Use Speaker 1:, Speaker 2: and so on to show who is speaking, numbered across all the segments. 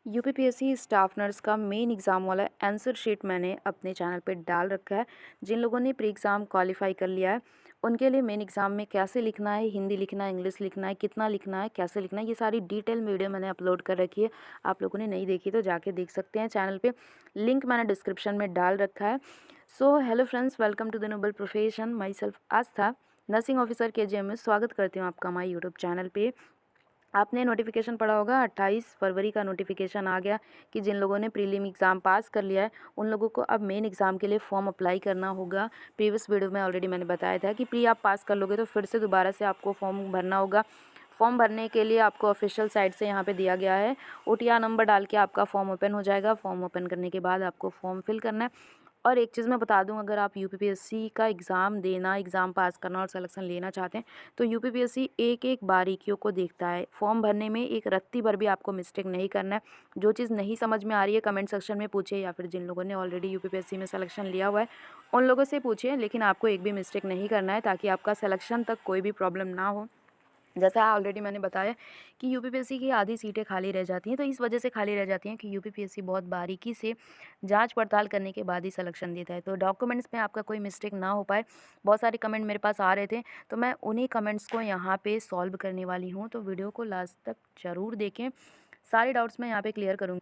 Speaker 1: UPPSC staff nurse का main exam वाला answer sheet मैंने अपने चैनल पे डाल रखा है। जिन लोगों ने प्री एग्ज़ाम क्वालिफाई कर लिया है उनके लिए मेन एग्ज़ाम में कैसे लिखना है, हिंदी लिखना है, इंग्लिश लिखना है, कितना लिखना है, कैसे लिखना है, ये सारी डिटेल वीडियो मैंने अपलोड कर रखी है। आप लोगों ने नहीं देखी तो जाके देख सकते हैं चैनल पे, लिंक मैंने डिस्क्रिप्शन में डाल रखा है। So hello friends, welcome to the noble profession. My self Aastha, nursing officer KGM में स्वागत करती हूँ आपका हमारे यूट्यूब चैनल पे। आपने नोटिफिकेशन पढ़ा होगा, 28 फरवरी का नोटिफिकेशन आ गया कि जिन लोगों ने प्रीलिम एग्ज़ाम पास कर लिया है उन लोगों को अब मेन एग्ज़ाम के लिए फॉर्म अप्लाई करना होगा। प्रीवियस वीडियो में ऑलरेडी मैंने बताया था कि प्री आप पास कर लोगे तो फिर से दोबारा से आपको फॉर्म भरना होगा। फॉर्म भरने के लिए आपको ऑफिशियल साइट से यहाँ पे दिया गया है, ओटीआर नंबर डाल के आपका फॉर्म ओपन हो जाएगा। फॉर्म ओपन करने के बाद आपको फॉर्म फिल करना है। और एक चीज़ मैं बता दूं, अगर आप यूपीपीएससी का एग्ज़ाम देना, एग्ज़ाम पास करना और सिलेक्शन लेना चाहते हैं तो यूपीपीएससी एक एक बारीकियों को देखता है। फॉर्म भरने में एक रत्ती भर भी आपको मिस्टेक नहीं करना है। जो चीज़ नहीं समझ में आ रही है कमेंट सेक्शन में पूछिए, या फिर जिन लोगों ने ऑलरेडी यूपीपीएससी में सिलेक्शन लिया हुआ है उन लोगों से पूछिए, लेकिन आपको एक भी मिस्टेक नहीं करना है ताकि आपका सिलेक्शन तक कोई भी प्रॉब्लम ना हो। जैसा ऑलरेडी मैंने बताया कि यूपीपीएससी की आधी सीटें खाली रह जाती हैं, तो इस वजह से खाली रह जाती हैं कि यूपीपीएससी बहुत बारीकी से जांच पड़ताल करने के बाद ही सिलेक्शन देता है। तो डॉक्यूमेंट्स में आपका कोई मिस्टेक ना हो पाए, बहुत सारे कमेंट मेरे पास आ रहे थे, तो मैं उन्हीं कमेंट्स को यहाँ पे सॉल्व करने वाली हूँ। तो वीडियो को लास्ट तक ज़रूर देखें, सारे डाउट्स मैं यहाँ पे क्लियर करूँगी।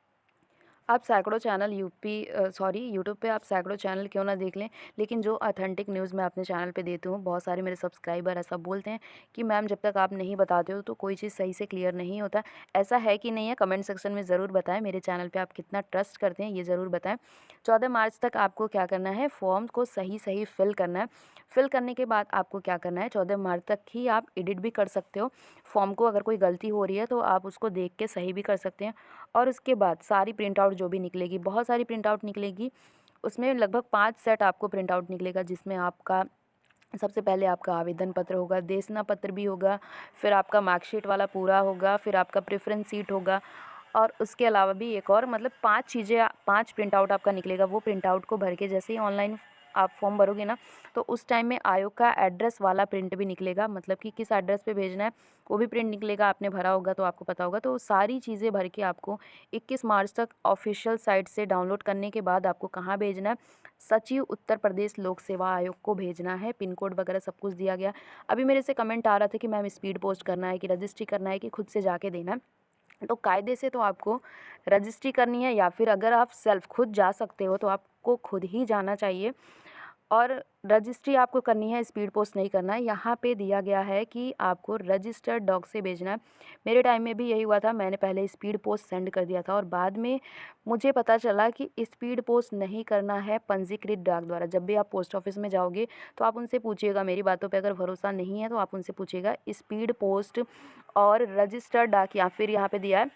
Speaker 1: आप सैकड़ों चैनल यूट्यूब पे आप सैकड़ों चैनल क्यों ना देख लें, लेकिन जो ऑथेंटिक न्यूज़ मैं अपने चैनल पे देती हूँ, बहुत सारे मेरे सब्सक्राइबर ऐसा बोलते हैं कि मैम जब तक आप नहीं बताते हो तो कोई चीज़ सही से क्लियर नहीं होता। ऐसा है कि नहीं है, कमेंट सेक्शन में ज़रूर बताएं। मेरे चैनल पे आप कितना ट्रस्ट करते हैं ये ज़रूर बताएं। 14 मार्च तक आपको क्या करना है, फॉर्म को सही सही फिल करना है। फिल करने के बाद आपको क्या करना है, 14 मार्च तक ही आप एडिट भी कर सकते हो फॉर्म को। अगर कोई गलती हो रही है तो आप उसको देख के सही भी कर सकते हैं। और उसके बाद सारी प्रिंट आउट जो भी निकलेगी, बहुत सारी प्रिंट आउट निकलेगी, उसमें लगभग 5 सेट आपको प्रिंट आउट निकलेगा, जिसमें आपका सबसे पहले आपका आवेदन पत्र होगा, देशना पत्र भी होगा, फिर आपका मार्कशीट वाला पूरा होगा, फिर आपका प्रेफरेंस सीट होगा, और उसके अलावा भी एक और मतलब 5 चीज़ें, 5 प्रिंट आउट आपका निकलेगा। वो प्रिंट आउट को भर के जैसे ही ऑनलाइन आप फॉर्म भरोगे ना, तो उस टाइम में आयोग का एड्रेस वाला प्रिंट भी निकलेगा, मतलब कि किस एड्रेस पे भेजना है वो भी प्रिंट निकलेगा। आपने भरा होगा तो आपको पता होगा। तो सारी चीज़ें भर के आपको 21 मार्च तक ऑफिशियल साइट से डाउनलोड करने के बाद आपको कहाँ भेजना है, सचिव उत्तर प्रदेश लोक सेवा आयोग को भेजना है। पिन कोड वगैरह सब कुछ दिया गया। अभी मेरे से कमेंट आ रहा था कि मैम स्पीड पोस्ट करना है कि रजिस्ट्री करना है कि खुद से जाके देना है। तो कायदे से तो आपको रजिस्ट्री करनी है, या फिर अगर आप सेल्फ खुद जा सकते हो तो आपको खुद ही जाना चाहिए। और रजिस्ट्री आपको करनी है, स्पीड पोस्ट नहीं करना है। यहाँ पे दिया गया है कि आपको रजिस्टर्ड डॉग से भेजना है। मेरे टाइम में भी यही हुआ था, मैंने पहले स्पीड पोस्ट सेंड कर दिया था और बाद में मुझे पता चला कि स्पीड पोस्ट नहीं करना है, पंजीकृत डाक द्वारा। जब भी आप पोस्ट ऑफिस में जाओगे तो आप उनसे पूछिएगा, मेरी बातों पे अगर भरोसा नहीं है तो आप उनसे पूछिएगा, स्पीड पोस्ट और रजिस्टर्ड डाक, या फिर यहाँ पे दिया है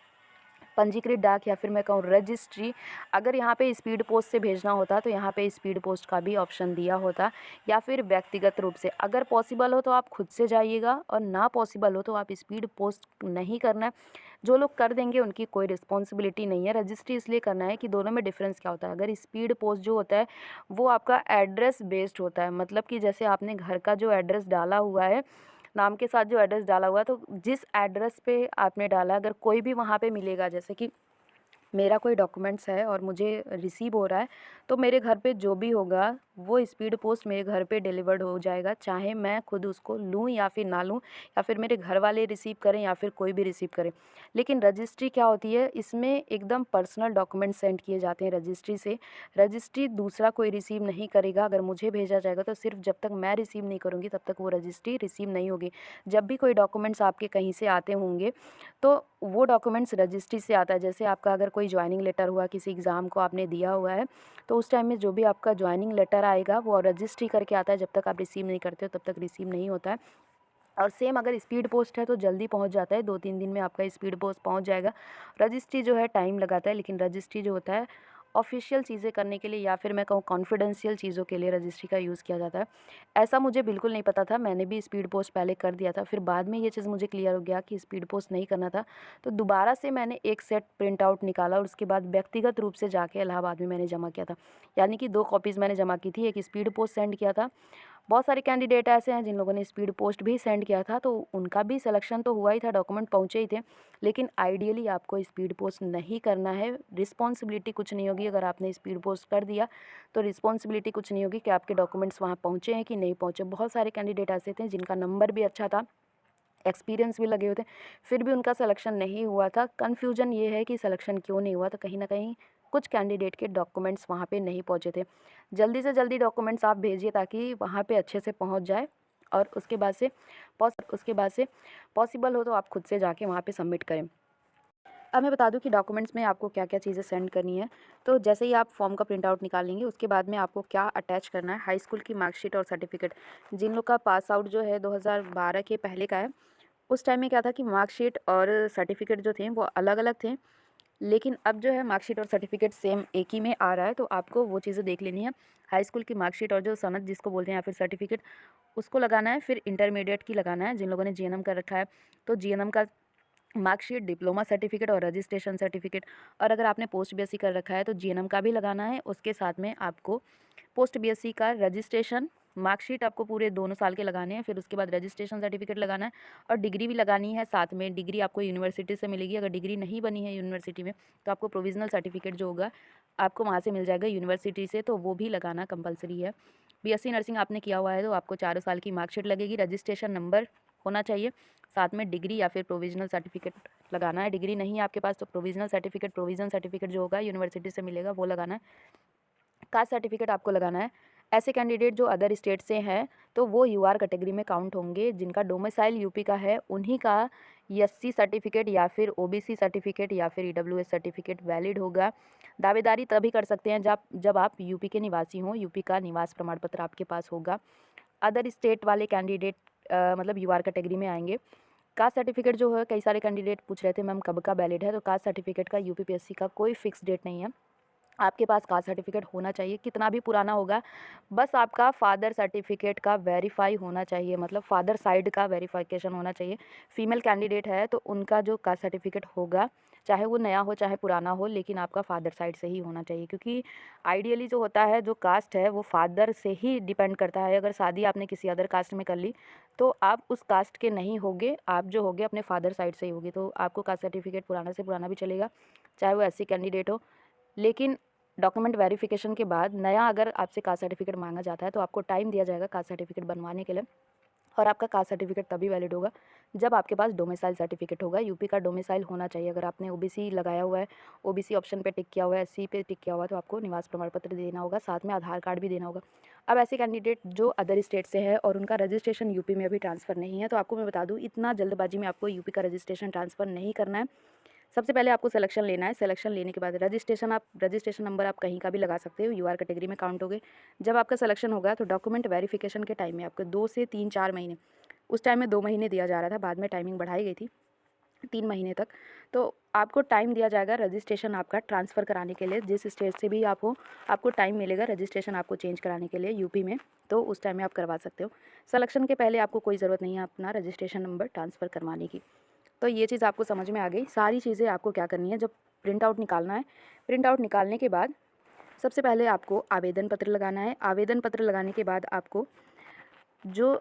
Speaker 1: पंजीकृत डाक, या फिर मैं कहूँ रजिस्ट्री। अगर यहाँ पे स्पीड पोस्ट से भेजना होता तो यहाँ पे स्पीड पोस्ट का भी ऑप्शन दिया होता, या फिर व्यक्तिगत रूप से। अगर पॉसिबल हो तो आप खुद से जाइएगा, और ना पॉसिबल हो तो आप स्पीड पोस्ट नहीं करना है। जो लोग कर देंगे उनकी कोई रिस्पॉन्सिबिलिटी नहीं है। रजिस्ट्री इसलिए करना है कि दोनों में डिफरेंस क्या होता है। अगर स्पीड पोस्ट जो होता है वो आपका एड्रेस बेस्ड होता है, मतलब कि जैसे आपने घर का जो एड्रेस डाला हुआ है, नाम के साथ जो एड्रेस डाला हुआ है, तो जिस एड्रेस पे आपने डाला, अगर कोई भी वहाँ पे मिलेगा, जैसे कि मेरा कोई डॉक्यूमेंट्स है और मुझे रिसीव हो रहा है, तो मेरे घर पे जो भी होगा वो स्पीड पोस्ट मेरे घर पे डिलीवर्ड हो जाएगा, चाहे मैं खुद उसको लूँ या फिर ना लूँ, या फिर मेरे घर वाले रिसीव करें या फिर कोई भी रिसीव करे। लेकिन रजिस्ट्री क्या होती है, इसमें एकदम पर्सनल डॉक्यूमेंट सेंड किए जाते हैं रजिस्ट्री से। रजिस्ट्री दूसरा कोई रिसीव नहीं करेगा। अगर मुझे भेजा जाएगा तो सिर्फ जब तक मैं रिसीव नहीं करूँगी तब तक वो रजिस्ट्री रिसीव नहीं होगी। जब भी कोई डॉक्यूमेंट्स आपके कहीं से आते होंगे तो वो डॉक्यूमेंट्स रजिस्ट्री से आता है। जैसे आपका अगर कोई ज्वाइनिंग लेटर हुआ, किसी एग्ज़ाम को आपने दिया हुआ है, तो उस टाइम में जो भी आपका ज्वाइनिंग लेटर आएगा वो रजिस्ट्री करके आता है। जब तक आप रिसीव नहीं करते हो तब तक रिसीव नहीं होता है। और सेम अगर स्पीड पोस्ट है तो जल्दी पहुंच जाता है, 2-3 दिन में आपका स्पीड पोस्ट पहुंच जाएगा। रजिस्ट्री जो है टाइम लगाता है, लेकिन रजिस्ट्री जो होता है ऑफिशियल चीज़ें करने के लिए, या फिर मैं कहूँ कॉन्फिडेंशियल चीज़ों के लिए रजिस्ट्री का यूज़ किया जाता है। ऐसा मुझे बिल्कुल नहीं पता था, मैंने भी स्पीड पोस्ट पहले कर दिया था, फिर बाद में ये चीज़ मुझे क्लियर हो गया कि स्पीड पोस्ट नहीं करना था। तो दोबारा से मैंने एक सेट प्रिंट आउट निकाला और उसके बाद व्यक्तिगत रूप से जाके इलाहाबाद में मैंने जमा किया था। यानी कि 2 कॉपीज़ मैंने जमा की थी, एक स्पीड पोस्ट सेंड किया था बहुत सारे कैंडिडेट ऐसे हैं जिन लोगों ने स्पीड पोस्ट भी सेंड किया था, तो उनका भी सिलेक्शन तो हुआ ही था, डॉक्यूमेंट पहुँचे ही थे। लेकिन आइडियली आपको स्पीड पोस्ट नहीं करना है, रिस्पॉन्सिबिलिटी कुछ नहीं होगी। अगर आपने स्पीड पोस्ट कर दिया तो रिस्पॉन्सिबिलिटी कुछ नहीं होगी कि आपके डॉक्यूमेंट्स वहाँ पहुँचे हैं कि नहीं पहुँचे। बहुत सारे कैंडिडेट ऐसे थे जिनका नंबर भी अच्छा था, एक्सपीरियंस भी लगे हुए थे, फिर भी उनका सिलेक्शन नहीं हुआ था। कन्फ्यूजन ये है कि सिलेक्शन क्यों नहीं हुआ, तो कहीं ना कहीं कुछ कैंडिडेट के डॉक्यूमेंट्स वहाँ पे नहीं पहुँचे थे। जल्दी से जल्दी डॉक्यूमेंट्स आप भेजिए ताकि वहाँ पे अच्छे से पहुँच जाए, और उसके बाद से पॉसिबल हो तो आप खुद से जाके वहाँ पे सबमिट करें। अब मैं बता दूं कि डॉक्यूमेंट्स में आपको क्या क्या चीज़ें सेंड करनी है। तो जैसे ही आप फॉर्म का प्रिंट आउट निकाल लेंगे, उसके बाद में आपको क्या अटैच करना है, हाई स्कूल की मार्कशीट और सर्टिफिकेट। जिन लोग का पास आउट जो है 2012 के पहले का है, उस टाइम में क्या था कि मार्कशीट और सर्टिफिकेट जो थे वो अलग अलग थे, लेकिन अब जो है मार्कशीट और सर्टिफिकेट सेम एक ही में आ रहा है। तो आपको वो चीज़ें देख लेनी है। हाई स्कूल की मार्कशीट और जो सनद जिसको बोलते हैं या फिर सर्टिफिकेट, उसको लगाना है। फिर इंटरमीडिएट की लगाना है जिन लोगों ने जीएनएम कर रखा है, तो जीएनएम का मार्कशीट, डिप्लोमा सर्टिफिकेट और रजिस्ट्रेशन सर्टिफिकेट। और अगर आपने पोस्ट बीएससी कर रखा है तो जीएनएम का भी लगाना है। उसके साथ में आपको पोस्ट बीएससी का रजिस्ट्रेशन मार्कशीट आपको पूरे दोनों साल के लगाने हैं। फिर उसके बाद रजिस्ट्रेशन सर्टिफिकेट लगाना है, और डिग्री भी लगानी है साथ में। डिग्री आपको यूनिवर्सिटी से मिलेगी। अगर डिग्री नहीं बनी है यूनिवर्सिटी में तो आपको प्रोविजनल सर्टिफिकेट जो होगा आपको वहाँ से मिल जाएगा यूनिवर्सिटी से, तो वो भी लगाना कंपलसरी है। बीएससी नर्सिंग आपने किया हुआ है तो आपको 4 साल की मार्कशीट लगेगी। रजिस्ट्रेशन नंबर होना चाहिए, साथ में डिग्री या फिर प्रोविजनल सर्टिफिकेट लगाना है। डिग्री नहीं है आपके पास तो प्रोविजनल सर्टिफिकेट जो होगा यूनिवर्सिटी से मिलेगा वो लगाना है। कास्ट सर्टिफिकेट आपको लगाना है। ऐसे कैंडिडेट जो अदर स्टेट से हैं तो वो यूआर कैटेगरी में काउंट होंगे। जिनका डोमिसाइल यूपी का है उन्हीं का एससी सर्टिफिकेट या फिर ओबीसी सर्टिफिकेट या फिर ईडब्ल्यूएस सर्टिफिकेट वैलिड होगा। दावेदारी तभी कर सकते हैं जब आप यूपी के निवासी हों, यूपी का निवास प्रमाण पत्र आपके पास होगा। अदर स्टेट वाले कैंडिडेट मतलब यूआर कैटेगरी में आएंगे। कास्ट सर्टिफिकेट जो है, कई सारे कैंडिडेट पूछ रहे थे मैम कब का वैलिड है, तो कास्ट सर्टिफिकेट का यूपीपीएससी का कोई फिक्स डेट नहीं है। आपके पास कास्ट सर्टिफिकेट होना चाहिए, कितना भी पुराना होगा, बस आपका फादर सर्टिफिकेट का वेरीफाई होना चाहिए, मतलब फादर साइड का वेरिफिकेशन होना चाहिए। फीमेल कैंडिडेट है तो उनका जो कास्ट सर्टिफिकेट होगा, चाहे वो नया हो चाहे पुराना हो, लेकिन आपका फादर साइड से ही होना चाहिए। क्योंकि आइडियली जो होता है, जो कास्ट है वो फादर से ही डिपेंड करता है। अगर शादी आपने किसी अदर कास्ट में कर ली तो आप उस कास्ट के नहीं होगे, आप जो होगे अपने फादर साइड से ही होगे। तो आपको कास्ट सर्टिफिकेट पुराना से पुराना भी चलेगा, चाहे वो एससी कैंडिडेट हो। लेकिन डॉक्यूमेंट वेरिफिकेशन के बाद नया अगर आपसे कास्ट सर्टिफिकेट मांगा जाता है तो आपको टाइम दिया जाएगा कास्ट सर्टिफिकेट बनवाने के लिए। और आपका कास्ट सर्टिफिकेट तभी वैलिड होगा जब आपके पास डोमिसाइल सर्टिफिकेट होगा। यूपी का डोमिसाइल होना चाहिए। अगर आपने ओबीसी लगाया हुआ है, ओबीसी ऑप्शन पे टिक किया हुआ है, एससी पे टिक किया हुआ है, तो आपको निवास प्रमाण पत्र देना होगा, साथ में आधार कार्ड भी देना होगा। अब ऐसे कैंडिडेट जो अदर स्टेट से है और उनका रजिस्ट्रेशन यूपी में अभी ट्रांसफ़र नहीं है, तो आपको मैं बता दूँ, इतना जल्दबाजी में आपको यूपी का रजिस्ट्रेशन ट्रांसफ़र नहीं करना है। सबसे पहले आपको सिलेक्शन लेना है। सिलेक्शन लेने के बाद रजिस्ट्रेशन नंबर आप कहीं का भी लगा सकते हो, यूआर कैटेगरी में काउंट हो गए। जब आपका सिलेक्शन होगा तो डॉक्यूमेंट वेरिफिकेशन के टाइम में आपको 2 से 3-4 महीने, उस टाइम में 2 महीने दिया जा रहा था, बाद में टाइमिंग बढ़ाई गई थी 3 महीने तक। तो आपको टाइम दिया जाएगा रजिस्ट्रेशन आपका ट्रांसफ़र कराने के लिए। जिस स्टेट से भी आप हो, आपको टाइम मिलेगा रजिस्ट्रेशन आपको चेंज कराने के लिए यूपी में, तो उस टाइम में आप करवा सकते हो। सिलेक्शन के पहले आपको कोई ज़रूरत नहीं है अपना रजिस्ट्रेशन नंबर ट्रांसफ़र करवाने की। तो ये चीज़ आपको समझ में आ गई। सारी चीज़ें आपको क्या करनी है, जब प्रिंट आउट निकालना है, प्रिंट आउट निकालने के बाद सबसे पहले आपको आवेदन पत्र लगाना है। आवेदन पत्र लगाने के बाद आपको जो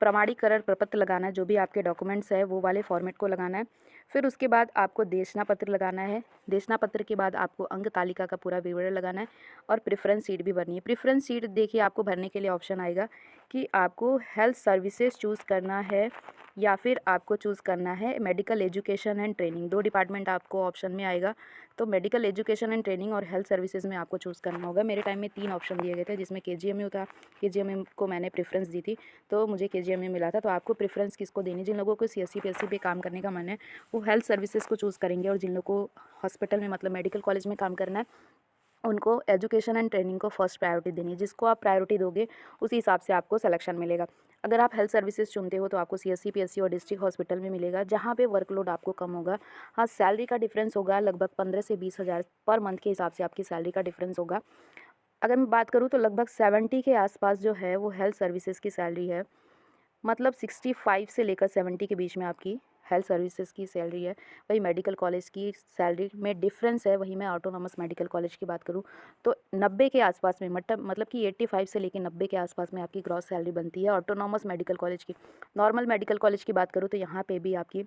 Speaker 1: प्रमाणीकरण प्रपत्र लगाना है, जो भी आपके डॉक्यूमेंट्स है वो वाले फॉर्मेट को लगाना है। फिर उसके बाद आपको देशना पत्र लगाना है। देशना पत्र के बाद आपको अंक तालिका का पूरा विवरण लगाना है और प्रेफरेंस सीट भी भरनी है। प्रेफरेंस सीट देखिए, आपको भरने के लिए ऑप्शन आएगा कि आपको हेल्थ सर्विसेज चूज़ करना है या फिर आपको चूज़ करना है medical education and training. 2 department आपको ऑप्शन में आएगा, तो मेडिकल एजुकेशन एंड ट्रेनिंग और हेल्थ सर्विसेज में आपको चूज़ करना होगा। मेरे टाइम में 3 ऑप्शन दिए गए थे, जिसमें केजीएमयू था। केजीएमयू को मैंने प्रेफरेंस दी थी, तो मुझे केजीएमयू मिला था। तो आपको प्रेफरेंस किसको देनी, जिन लोगों को सीएससी पीएससी पे काम करने का मन है वो हेल्थ सर्विसेज को चूज़ करेंगे, और जिन लोगों को हॉस्पिटल में मतलब मेडिकल कॉलेज में काम करना है उनको एजुकेशन एंड ट्रेनिंग को फर्स्ट प्रायोरिटी देनी है। जिसको आप प्रायोरिटी दोगे उसी हिसाब से आपको सिलेक्शन मिलेगा। अगर आप हेल्थ सर्विसेज चुनते हो तो आपको सीएससी पीएससी और डिस्ट्रिक्ट हॉस्पिटल में मिलेगा, जहाँ पे वर्कलोड आपको कम होगा। हाँ, सैलरी का डिफरेंस होगा लगभग 15 से 20 हज़ार पर मंथ के हिसाब से आपकी सैलरी का डिफरेंस होगा। अगर मैं बात करूँ तो लगभग 70 के आसपास जो है वो हेल्थ सर्विसेज की सैलरी है, मतलब 65 से लेकर 70 के बीच में आपकी हेल्थ सर्विसेज की सैलरी है वही मेडिकल कॉलेज की सैलरी में डिफरेंस है। वही मैं ऑटोनॉमस मेडिकल कॉलेज की बात करूँ तो 90 के आसपास में मतलब कि 85 से लेकर 90 के आसपास में आपकी ग्रॉस सैलरी बनती है ऑटोनॉमस मेडिकल कॉलेज की। नॉर्मल मेडिकल कॉलेज की बात करूँ तो यहाँ पे भी आपकी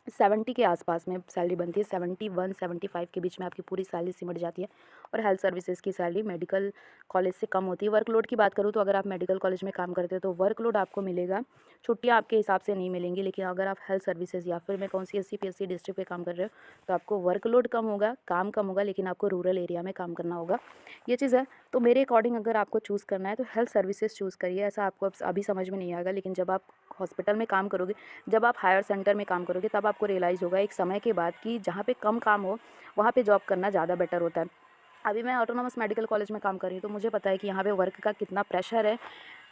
Speaker 1: 70 के आसपास में सैलरी बनती है। 71 75 के बीच में आपकी पूरी सैलरी सिमट जाती है। और हेल्थ सर्विसेज की सैलरी मेडिकल कॉलेज से कम होती है। वर्कलोड की बात करूँ तो अगर आप मेडिकल कॉलेज में काम करते हो तो वर्कलोड आपको मिलेगा, छुट्टियाँ आपके हिसाब से नहीं मिलेंगी। लेकिन अगर आप हेल्थ सर्विसेज या फिर मैं कौन सी एससी पीएससी डिस्ट्रिक्ट पे काम कर रहे हो तो आपको वर्कलोड कम होगा, काम कम होगा, लेकिन आपको रूरल एरिया में काम करना होगा। ये चीज़ है। तो मेरे अकॉर्डिंग अगर आपको चूज़ करना है तो हेल्थ सर्विसेज चूज़ करिए। ऐसा आपको अब अभी समझ में नहीं आएगा, लेकिन जब आप हॉस्पिटल में काम करोगे, जब आप हायर सेंटर में काम करोगे, तब आपको रियलाइज़ होगा एक समय के बाद कि जहाँ पे कम काम हो वहाँ पे जॉब करना ज़्यादा बेटर होता है। अभी मैं ऑटोनॉमस मेडिकल कॉलेज में काम कर रही हूँ तो मुझे पता है कि यहाँ पे वर्क का कितना प्रेशर है।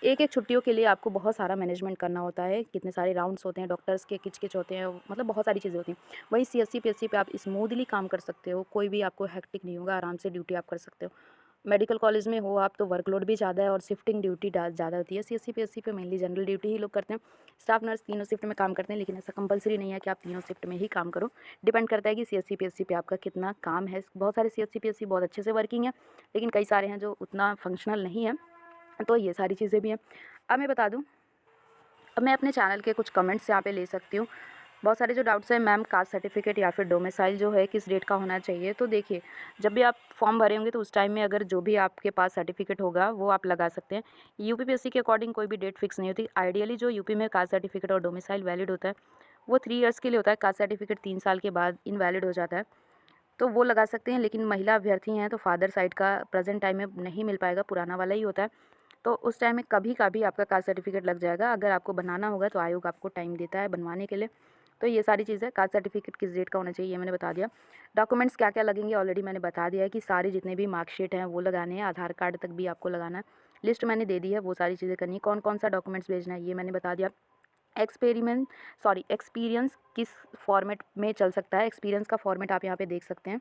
Speaker 1: एक-एक छुट्टियों के लिए आपको बहुत सारा मैनेजमेंट करना होता है, कितने सारे राउंड्स होते हैं, डॉक्टर्स के किच-किच होते हैं, मतलब बहुत सारी चीज़ें होती हैं। वहीं सीएससी, पीएससी पे आप स्मूथली काम कर सकते हो, कोई भी आपको हेक्टिक नहीं होगा, आराम से ड्यूटी आप कर सकते हो। मेडिकल कॉलेज में हो आप तो वर्कलोड भी ज़्यादा है और शिफ्टिंग ड्यूटी ज़्यादा होती है। सीएससी, पीएससी पे मेनली जनरल ड्यूटी ही लोग करते हैं। स्टाफ नर्स तीनों शिफ्ट में काम करते हैं, लेकिन ऐसा कंपल्सरी नहीं है कि आप तीनों शिफ्ट में ही काम करो। डिपेंड करता है कि सीएससी, पीएससी पे आपका कितना काम है। बहुत सारे सीएससी, पीएससी बहुत अच्छे से वर्किंग है, लेकिन कई सारे हैं जो उतना फंक्शनल नहीं है। तो ये सारी चीज़ें भी हैं। अब मैं बता दूँ, अब मैं अपने चैनल के कुछ कमेंट्स यहाँ पे ले सकती हूँ। बहुत सारे जो डाउट्स हैं, मैम कास्ट सर्टिफिकेट या फिर डोमिसाइल जो है किस डेट का होना चाहिए। तो देखिए, जब भी आप फॉर्म भरे होंगे तो उस टाइम में अगर जो भी आपके पास सर्टिफिकेट होगा वो आप लगा सकते हैं। यूपीपीएससी के अकॉर्डिंग कोई भी डेट फिक्स नहीं होती। आइडियली जो यूपी में कास्ट सर्टिफिकेट और डोमिसाइल वैलिड होता है वो 3 ईयर्स के लिए होता है। कास्ट सर्टिफिकेट 3 साल के बाद इनवैलिड हो जाता है, तो वो लगा सकते हैं। लेकिन महिला अभ्यर्थी हैं तो फादर साइड का प्रेजेंट टाइम में नहीं मिल पाएगा, पुराना वाला ही होता है। तो उस टाइम में कभी-कभी आपका कास्ट सर्टिफिकेट लग जाएगा। अगर आपको बनाना होगा तो आयोग आपको टाइम देता है बनवाने के लिए। तो ये सारी चीज़ें, कास्ट सर्टिफिकेट किस डेट का होना चाहिए ये मैंने बता दिया। डॉक्यूमेंट्स क्या-क्या लगेंगे ऑलरेडी मैंने बता दिया है कि सारे जितने भी मार्कशीट हैं वो लगाने हैं, आधार कार्ड तक भी आपको लगाना है। लिस्ट मैंने दे दी है, वो सारी चीज़ें करनी है। कौन-कौन सा डॉक्यूमेंट्स भेजना है ये मैंने बता दिया। एक्सपीरियंस किस फॉर्मेट में चल सकता है, एक्सपीरियंस का फॉर्मेट आप यहाँ पे देख सकते हैं।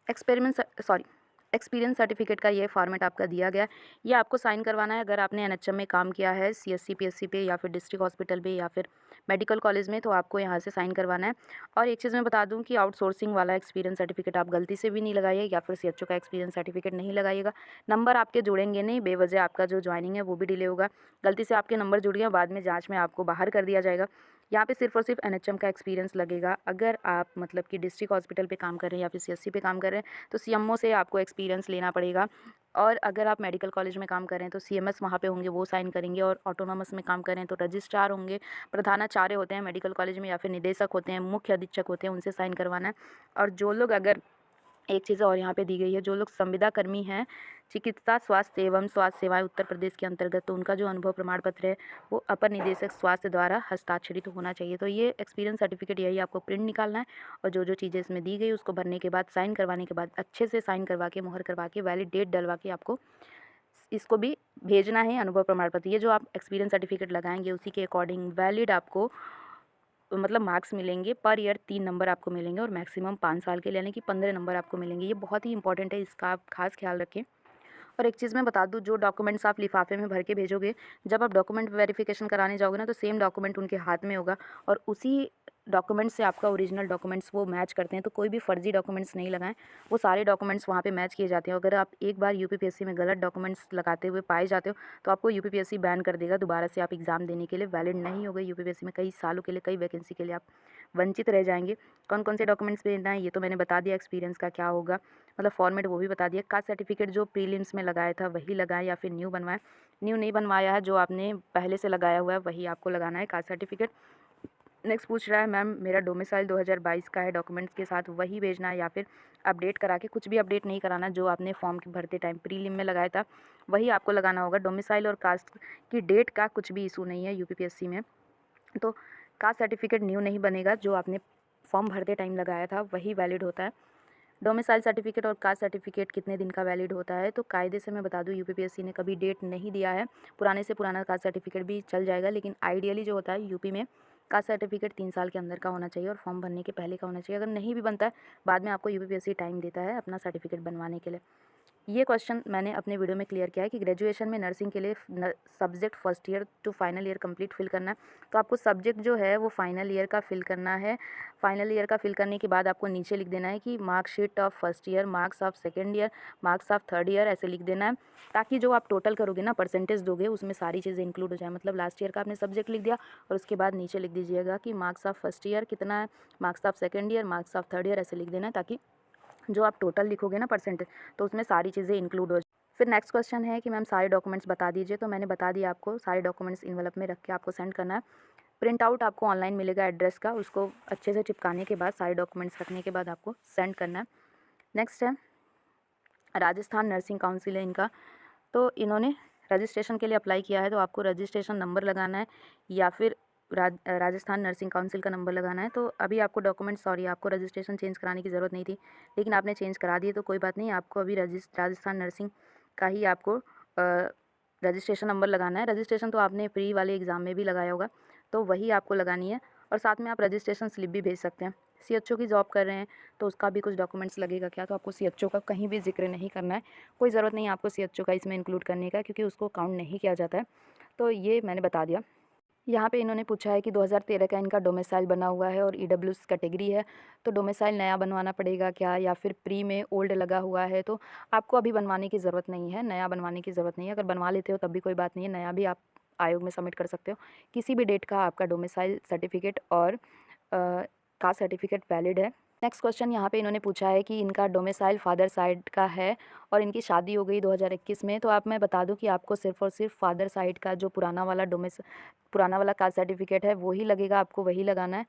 Speaker 1: एक्सपेरिमेंट सॉरी एक्सपीरियंस सर्टिफिकेट का ये फॉर्मेट आपका दिया गया है। ये आपको साइन करवाना है अगर आपने एनएचएम में काम किया है, सीएससी पीएससी पे या फिर डिस्ट्रिक्ट हॉस्पिटल पे या फिर मेडिकल कॉलेज में, तो आपको यहाँ से साइन करवाना है। और एक चीज़ मैं बता दूं कि आउटसोर्सिंग वाला एक्सपीरियंस सर्टिफिकेट आप गलती से भी नहीं लगाइए या फिर सीएचओ का एक्सपीरियंस सर्टिफिकेट नहीं लगाइएगा। नंबर आपके जुड़ेंगे नहीं, बेवजह आपका जो ज्वाइनिंग है वो भी डिले होगा। गलती से आपके नंबर जुड़ गया, बाद में जाँच में आपको बाहर कर दिया जाएगा। यहाँ पे सिर्फ और सिर्फ एनएचएम का एक्सपीरियंस लगेगा। अगर आप मतलब कि डिस्ट्रिक्ट हॉस्पिटल पे काम कर रहे हैं या फिर सीएससी पे काम कर रहे हैं तो सीएमओ से आपको एक्सपीरियंस लेना पड़ेगा। और अगर आप मेडिकल कॉलेज में काम कर रहे हैं तो सीएमएस वहाँ पे होंगे, वो साइन करेंगे। और ऑटोनॉमस में काम कर रहे हैं तो रजिस्ट्रार होंगे, प्रधानाचार्य होते हैं मेडिकल कॉलेज में या फिर निदेशक होते हैं, मुख्य अधीक्षक होते हैं, उनसे साइन करवाना है। और जो लोग अगर एक चीज़ और यहाँ पे दी गई है, जो लोग संविदा कर्मी हैं, चिकित्सा स्वास्थ्य एवं स्वास्थ्य सेवाएं उत्तर प्रदेश के अंतर्गत, तो उनका जो अनुभव प्रमाण पत्र है वो अपर निदेशक स्वास्थ्य द्वारा हस्ताक्षरित होना चाहिए। तो ये एक्सपीरियंस सर्टिफिकेट यही आपको प्रिंट निकालना है और जो जो चीज़ें इसमें दी गई उसको भरने के बाद, साइन करवाने के बाद, अच्छे से साइन करवा के, मुहर करवा के, वैलिड डेट डलवा के आपको इसको भी भेजना है अनुभव प्रमाण पत्र। ये जो आप एक्सपीरियंस सर्टिफिकेट लगाएंगे उसी के अकॉर्डिंग वैलिड आपको मतलब मार्क्स मिलेंगे। पर ईयर 3 नंबर आपको मिलेंगे और मैक्सिमम 5 साल के लिए यानी कि 15 नंबर आपको मिलेंगे। ये बहुत ही इंपॉर्टेंट है, इसका आप खास ख्याल रखें। और एक चीज़ मैं बता दूँ, जो डॉक्यूमेंट्स आप लिफाफे में भर के भेजोगे, जब आप डॉक्यूमेंट वेरिफिकेशन कराने जाओगे ना तो सेम डॉक्यूमेंट उनके हाथ में होगा और उसी डॉक्यूमेंट से आपका ओरिजिनल डॉक्यूमेंट्स वो मैच करते हैं। तो कोई भी फर्जी डॉक्यूमेंट्स नहीं लगाएं, वो सारे डॉक्यूमेंट्स वहाँ पे मैच किए जाते हैं। अगर आप एक बार यूपीपीएससी में गलत डॉक्यूमेंट्स लगाते हुए पाए जाते हो तो आपको यूपीपीएससी बैन कर देगा, दोबारा से आप एग्ज़ाम देने के लिए वैलिड नहीं होगा यूपीपीएससी में। कई सालों के लिए, कई वैकेंसी के लिए आप वंचित रह जाएंगे। कौन कौन से डॉक्यूमेंट्स भेजना है ये तो मैंने बता दिया। एक्सपीरियंस का क्या होगा मतलब फॉर्मेट वो भी बता दिया। कास्ट सर्टिफिकेट जो प्रीलिम्स में लगाया था वही लगाएं या फिर न्यू बनवाएं। न्यू नहीं बनवाया है, जो आपने पहले से लगाया हुआ है वही आपको लगाना है कास्ट सर्टिफिकेट। नेक्स्ट पूछ रहा है मैम मेरा डोमिसाइल 2022 का है, डॉक्यूमेंट्स के साथ वही भेजना है या फिर अपडेट करा के? कुछ भी अपडेट नहीं कराना, जो आपने फॉर्म भरते टाइम प्रीलिम में लगाया था वही आपको लगाना होगा। डोमिसाइल और कास्ट की डेट का कुछ भी इशू नहीं है यूपीपीएससी में। तो कास्ट सर्टिफिकेट न्यू नहीं बनेगा, जो आपने फॉर्म भरते टाइम लगाया था वही वैलिड होता है। डोमिसाइल सर्टिफिकेट और कास्ट सर्टिफिकेट कितने दिन का वैलिड होता है? तो कायदे से मैं बता दूं, यूपीपीएससी ने कभी डेट नहीं दिया है। पुराने से पुराना कास्ट सर्टिफिकेट भी चल जाएगा, लेकिन आइडियली जो होता है यूपी में कास्ट सर्टिफिकेट 3 साल के अंदर का होना चाहिए और फॉर्म भरने के पहले का होना चाहिए। अगर नहीं भी बनता है बाद में आपको यूपीपीएससी टाइम देता है अपना सर्टिफिकेट बनवाने के लिए। ये क्वेश्चन मैंने अपने वीडियो में क्लियर किया है कि ग्रेजुएशन में नर्सिंग के लिए subject first year to final year complete fill करना है। तो आपको सब्जेक्ट जो है वो फाइनल ईयर का फिल करना है। फाइनल ईयर का फिल करने के बाद आपको नीचे लिख देना है कि marksheet of first year, marks of second year, marks of third year, ऐसे लिख देना है, ताकि जो आप टोटल करोगे ना, परसेंटेज दोगे, उसमें सारी चीज़ें इंक्लूड हो जाए। मतलब लास्ट ईयर का आपने सब्जेक्ट लिख दिया और उसके बाद नीचे लिख दीजिएगा कि मार्क्स ऑफ फर्स्ट ईयर कितना है, marks of second year, marks of third year, ऐसे लिख देना है, ताकि जो आप टोटल लिखोगे ना परसेंटेज, तो उसमें सारी चीज़ें इंक्लूड हो। फिर नेक्स्ट क्वेश्चन है कि मैम सारे डॉक्यूमेंट्स बता दीजिए। तो मैंने बता दिया आपको, सारे डॉक्यूमेंट्स इन्वेलप में रख के आपको सेंड करना है। प्रिंट आउट आपको ऑनलाइन मिलेगा एड्रेस का, उसको अच्छे से चिपकाने के बाद, सारे डॉक्यूमेंट्स रखने के बाद आपको सेंड करना है। नेक्स्ट है राजस्थान नर्सिंग काउंसिल है इनका। तो इन्होंने रजिस्ट्रेशन के लिए अप्लाई किया है, तो आपको रजिस्ट्रेशन नंबर लगाना है या फिर राजस्थान नर्सिंग काउंसिल का नंबर लगाना है। तो अभी आपको डॉक्यूमेंट, सॉरी, आपको रजिस्ट्रेशन चेंज कराने की ज़रूरत नहीं थी, लेकिन आपने चेंज करा दिए, तो कोई बात नहीं, आपको अभी राजस्थान नर्सिंग का ही आपको रजिस्ट्रेशन नंबर लगाना है। रजिस्ट्रेशन तो आपने प्री वाले एग्ज़ाम में भी लगाया होगा, तो वही आपको लगानी है। और साथ में आप रजिस्ट्रेशन स्लिप भी भेज सकते हैं। सीएचओ की जॉब कर रहे हैं तो उसका भी कुछ डॉक्यूमेंट्स लगेगा क्या, तो आपको सीएचओ का कहीं भी जिक्र नहीं करना है। कोई ज़रूरत नहीं है आपको सीएचओ का इसमें इंक्लूड करने का, क्योंकि उसको काउंट नहीं किया जाता है। तो ये मैंने बता दिया। यहाँ पे इन्होंने पूछा है कि 2013 का इनका डोमिसाइल बना हुआ है और ईडब्ल्यूएस कैटेगरी है, तो डोमिसाइल नया बनवाना पड़ेगा क्या, या फिर प्री में ओल्ड लगा हुआ है। तो आपको अभी बनवाने की ज़रूरत नहीं है, नया बनवाने की ज़रूरत नहीं है। अगर बनवा लेते हो तब भी कोई बात नहीं है, नया भी आप आयोग में सबमिट कर सकते हो। किसी भी डेट का आपका डोमिसाइल सर्टिफिकेट और कास्ट सर्टिफिकेट वैलिड है। नेक्स्ट क्वेश्चन यहाँ पे इन्होंने पूछा है कि इनका डोमिसाइल फादर साइड का है और इनकी शादी हो गई 2021 में। तो आप, मैं बता दूं कि आपको सिर्फ और सिर्फ फादर साइड का जो पुराना वाला कास्ट सर्टिफिकेट है वो ही लगेगा, आपको वही लगाना है।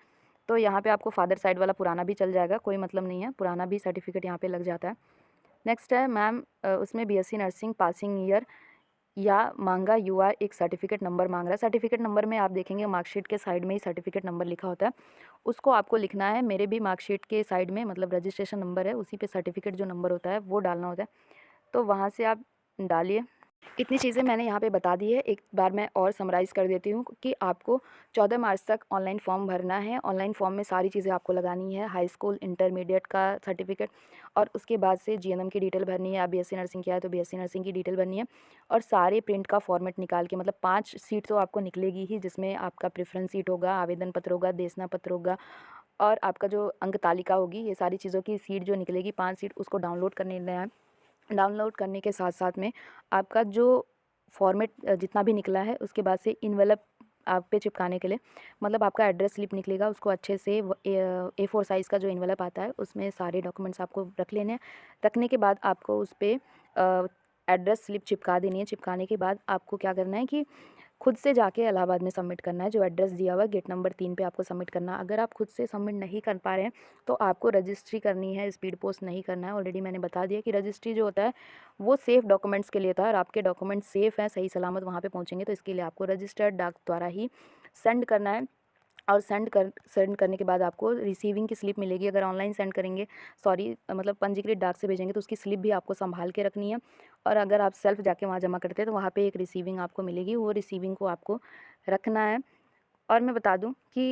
Speaker 1: तो यहाँ पे आपको फादर साइड वाला पुराना भी चल जाएगा, कोई मतलब नहीं है, पुराना भी सर्टिफिकेट यहाँ पे लग जाता है। नेक्स्ट है मैम, उसमें बीएससी नर्सिंग पासिंग ईयर या मांगा यूआर एक सर्टिफिकेट नंबर मांग रहा है। सर्टिफिकेट नंबर में आप देखेंगे मार्कशीट के साइड में ही सर्टिफिकेट नंबर लिखा होता है, उसको आपको लिखना है। मेरे भी मार्कशीट के साइड में, मतलब रजिस्ट्रेशन नंबर है, उसी पे सर्टिफिकेट जो नंबर होता है वो डालना होता है, तो वहाँ से आप डालिए। इतनी चीज़ें मैंने यहाँ पे बता दी है। एक बार मैं और समराइज़ कर देती हूँ कि आपको 14 मार्च तक ऑनलाइन फॉर्म भरना है। ऑनलाइन फॉर्म में सारी चीज़ें आपको लगानी है, हाई स्कूल इंटरमीडिएट का सर्टिफिकेट, और उसके बाद से जीएनएम की डिटेल भरनी है। आप बीएससी नर्सिंग किया है तो बीएससी नर्सिंग की डिटेल भरनी है, और सारे प्रिंट का फॉर्मेट निकाल के, मतलब 5 सीट तो आपको निकलेगी ही, जिसमें आपका प्रेफरेंस सीट होगा, आवेदन पत्र होगा, देशना पत्र होगा, और आपका जो अंक तालिका होगी, ये सारी चीज़ों की सीट जो निकलेगी 5 सीट, उसको डाउनलोड करने लेना है। डाउनलोड करने के साथ साथ में आपका जो फॉर्मेट जितना भी निकला है, उसके बाद से इन्वेलप आप पे चिपकाने के लिए, मतलब आपका एड्रेस स्लिप निकलेगा, उसको अच्छे से A4 साइज़ का जो इन्वेलप आता है उसमें सारे डॉक्यूमेंट्स आपको रख लेने हैं। रखने के बाद आपको उस पर एड्रेस स्लिप चिपका देनी है। चिपकाने के बाद आपको क्या करना है कि खुद से जाके इलाहाबाद में सबमिट करना है। जो एड्रेस दिया हुआ है गेट नंबर 3 पे आपको सबमिट करना है। अगर आप खुद से सबमिट नहीं कर पा रहे हैं तो आपको रजिस्ट्री करनी है, स्पीड पोस्ट नहीं करना है। ऑलरेडी मैंने बता दिया कि रजिस्ट्री जो होता है वो सेफ़ डॉक्यूमेंट्स के लिए होता है, और आपके डॉक्यूमेंट्स सेफ़ हैं, सही सलामत वहाँ पे पहुँचेंगे, तो इसके लिए आपको रजिस्टर्ड डाक द्वारा ही सेंड करना है। और सेंड करने के बाद आपको रिसीविंग की स्लिप मिलेगी। अगर ऑनलाइन सेंड करेंगे, सॉरी, मतलब पंजीकृत डाक से भेजेंगे, तो उसकी स्लिप भी आपको संभाल के रखनी है। और अगर आप सेल्फ जाके वहाँ जमा करते हैं तो वहाँ पे एक रिसीविंग आपको मिलेगी, वो रिसीविंग को आपको रखना है। और मैं बता दूं कि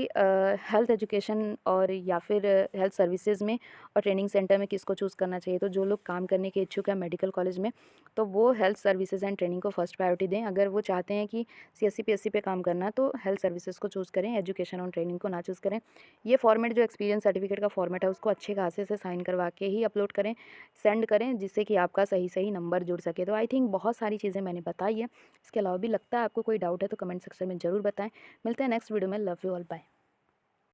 Speaker 1: हेल्थ एजुकेशन और या फिर हेल्थ सर्विसेज में और ट्रेनिंग सेंटर में किसको चूज़ करना चाहिए, तो जो लोग काम करने के इच्छुक हैं मेडिकल कॉलेज में, तो वो हेल्थ सर्विसेज एंड ट्रेनिंग को फर्स्ट प्रायोरिटी दें। अगर वो चाहते हैं कि सीएससी पीएससी पे काम करना, तो हेल्थ सर्विसेज को चूज़ करें, एजुकेशन और ट्रेनिंग को ना चूज़ करें। ये फॉर्मेट, जो एक्सपीरियंस सर्टिफिकेट का फॉर्मेट है, उसको अच्छे खासे से साइन करवा के ही अपलोड करें, सेंड करें, जिससे कि आपका सही सही नंबर जुड़ सके। तो आई थिंक बहुत सारी चीज़ें मैंने बताई है। इसके अलावा भी लगता है आपको कोई डाउट है तो कमेंट सेक्शन में ज़रूर बताएं। मिलते हैं नेक्स्ट वीडियो में। Love you all.